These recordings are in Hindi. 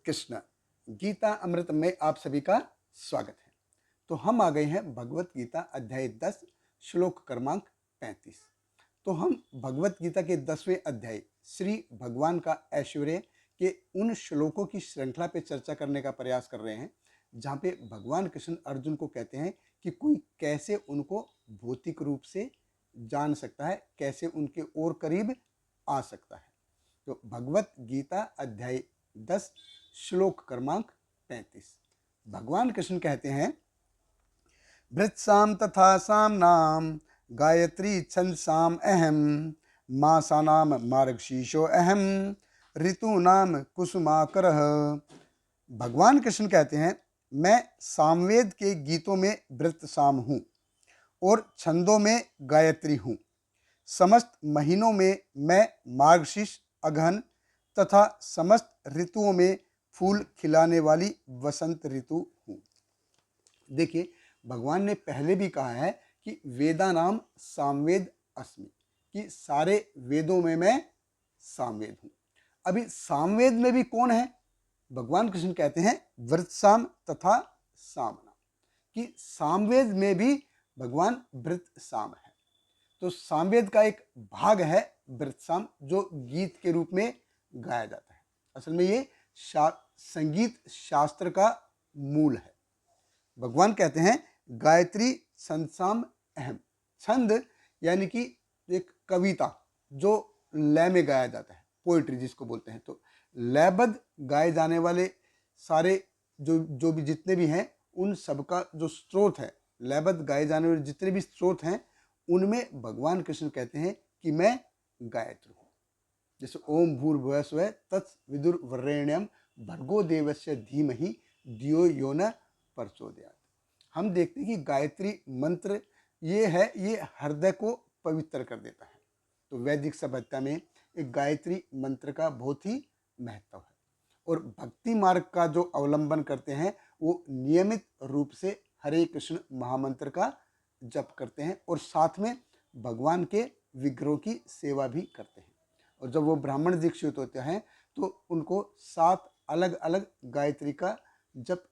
कृष्ण। गीता अमृत में आप सभी का स्वागत है। तो हम आ गए हैं भगवत गीता अध्याय 10 श्लोक क्रमांक 35। तो हम भगवत गीता के 10वें अध्याय श्री भगवान का ऐश्वर्य के उन श्लोकों की श्रृंखला पे चर्चा करने का प्रयास कर रहे हैं, जहाँ पे भगवान कृष्ण अर्जुन को कहते हैं कि कोई कैसे उनको भौतिक रूप से जान सकता है, कैसे उनके और करीब आ सकता है। तो भगवत गीता अध्याय 10 श्लोक क्रमांक 35। भगवान कृष्ण कहते हैं, भृत्साम तथा सामनाम गायत्री छंदसाम अहम मासानाम मार्गशीर्षो अहम ऋतूनाम कुसुमाकरः। भगवान कृष्ण कहते हैं, मैं सामवेद के गीतों में भृत्साम हूँ और छंदों में गायत्री हूँ। समस्त महीनों में मैं मार्गशीर्ष अगहन तथा समस्त ऋतुओं में फूल खिलाने वाली वसंत ऋतु हूँ। देखिए, भगवान ने पहले भी कहा है कि वेदा नाम सामवेद अस्मि, कि सारे वेदों में मैं सामवेद हूँ। अभी सामवेद में भी कौन है? भगवान कृष्ण कहते हैं वृत्साम तथा सामना, कि सामवेद में भी भगवान वृत्साम है। तो सामवेद का एक भाग है वृत्साम, जो गीत के रूप में गाया जाता है। असल में ये संगीत शास्त्र का मूल है। भगवान कहते हैं गायत्री छंदसाम अहम। छंद यानी कि एक कविता जो लय में गाया जाता है, पोएट्री जिसको बोलते हैं। तो लयबद्ध गाए जाने वाले सारे जो भी जितने भी हैं, उन सबका जो स्रोत है, लयबद्ध गाए जाने वाले जितने भी स्रोत हैं, उनमें भगवान कृष्ण कहते हैं कि मैं गायत्री हूँ। जैसे ओम भूर्भुवः स्वः तत्सवितुर्वरेण्यं भर्गो देवस्य धीमहि धियो यो न प्रचोदयात्। हम देखते हैं कि गायत्री मंत्र ये है, ये हृदय को पवित्र कर देता है। तो वैदिक सभ्यता में एक गायत्री मंत्र का बहुत ही महत्व है। और भक्ति मार्ग का जो अवलंबन करते हैं, वो नियमित रूप से हरे कृष्ण महामंत्र का जप करते हैं और साथ में भगवान के विग्रहों की सेवा भी करते हैं। और जब वो ब्राह्मण दीक्षित होते हैं तो उनको 7 अलग अलग गायत्री का जप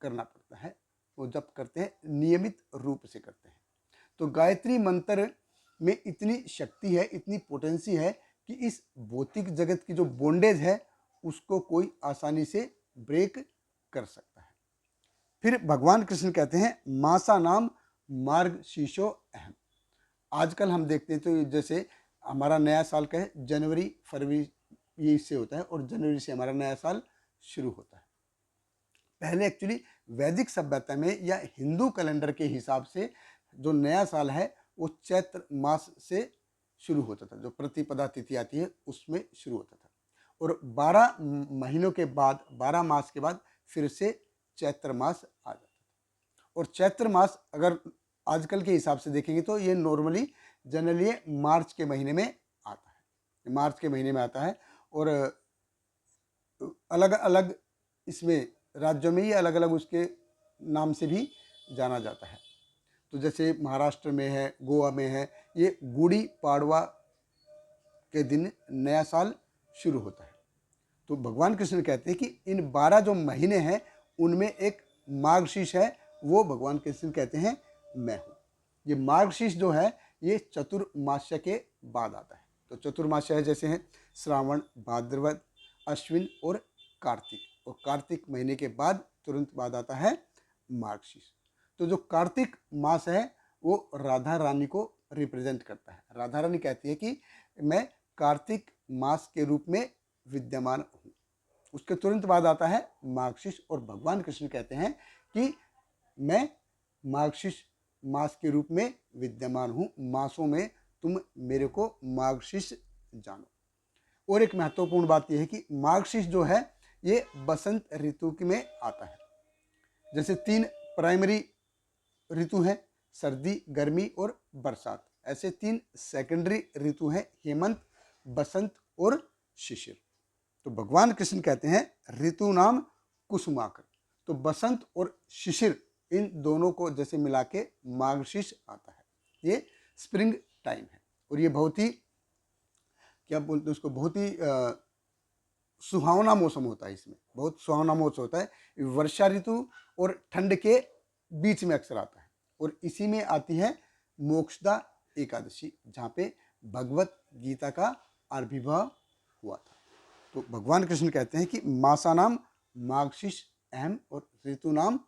करना पड़ता है। वो जप करते हैं, नियमित रूप से करते हैं। तो गायत्री मंत्र में इतनी शक्ति है, इतनी पोटेंसी है कि इस भौतिक जगत की जो बॉन्डेज है उसको कोई आसानी से ब्रेक कर सकता है। फिर भगवान कृष्ण कहते हैं मासा नाम मार्गशीर्षो अहम। आजकल हम देखते हैं तो जैसे हमारा नया साल का है जनवरी फरवरी, ये इससे होता है, और जनवरी से हमारा नया साल शुरू होता है। पहले एक्चुअली वैदिक सभ्यता में या हिंदू कैलेंडर के हिसाब से जो नया साल है वो चैत्र मास से शुरू होता था। जो प्रतिपदा तिथि आती है उसमें शुरू होता था, और 12 महीनों के बाद, 12 मास के बाद फिर से चैत्र मास आ जाता था। और चैत्र मास अगर आजकल के हिसाब से देखेंगे तो ये नॉर्मली जनरली मार्च के महीने में आता है, मार्च के महीने में आता है। और अलग अलग इसमें राज्यों में ये अलग अलग उसके नाम से भी जाना जाता है। तो जैसे महाराष्ट्र में है, गोवा में है, ये गुड़ी पाड़वा के दिन नया साल शुरू होता है। तो भगवान कृष्ण कहते हैं कि इन 12 जो महीने हैं उनमें एक मार्गशीर्ष है, वो भगवान कृष्ण कहते हैं मैं हूँ। ये मार्गशीर्ष जो है ये चतुर्मास्य के बाद आता है। तो चतुर्मास्य है जैसे हैं श्रावण, भाद्रपद, अश्विन और कार्तिक, और कार्तिक महीने के बाद तुरंत बाद आता है मार्गशीर्ष। तो जो कार्तिक मास है वो राधा रानी को रिप्रेजेंट करता है। राधा रानी कहती है कि मैं कार्तिक मास के रूप में विद्यमान हूँ। उसके तुरंत बाद आता है मार्गशीर्ष, और भगवान कृष्ण कहते हैं कि मैं मार्गशीर्ष मास के रूप में विद्यमान हूँ, मासों में तुम मेरे को मार्गशीर्ष जानो। और एक महत्वपूर्ण बात यह है कि मार्गशीर्ष जो है ये बसंत ऋतु में आता है। जैसे 3 प्राइमरी ऋतु हैं, सर्दी, गर्मी और बरसात, ऐसे 3 सेकेंडरी ऋतु हैं, हेमंत, बसंत और शिशिर। तो भगवान कृष्ण कहते हैं ऋतु नाम कुसुमाकर। तो बसंत और शिशिर इन दोनों को जैसे मिला के मार्गशीर्ष आता है। ये स्प्रिंग टाइम है, और ये बहुत ही क्या बोलते हैं उसको, बहुत ही सुहावना मौसम होता है, इसमें बहुत सुहावना मौसम होता है। वर्षा ऋतु और ठंड के बीच में अक्सर आता है, और इसी में आती है मोक्षदा एकादशी, जहाँ पे भगवत गीता का आविर्भाव हुआ था। तो भगवान कृष्ण कहते हैं कि मासा नाम मार्गशीर्ष अहम और ऋतु नाम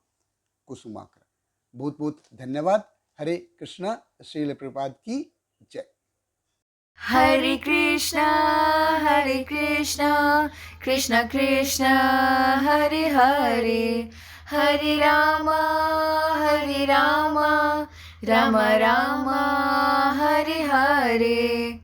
कुसुमाकर। बहुत बहुत धन्यवाद। हरे कृष्णा। श्रील प्रभुपाद की जय। Hare Krishna, Hare Krishna, Krishna Krishna, Hare Hare, Hare Rama, Hare Rama, Rama Rama, Hare Hare.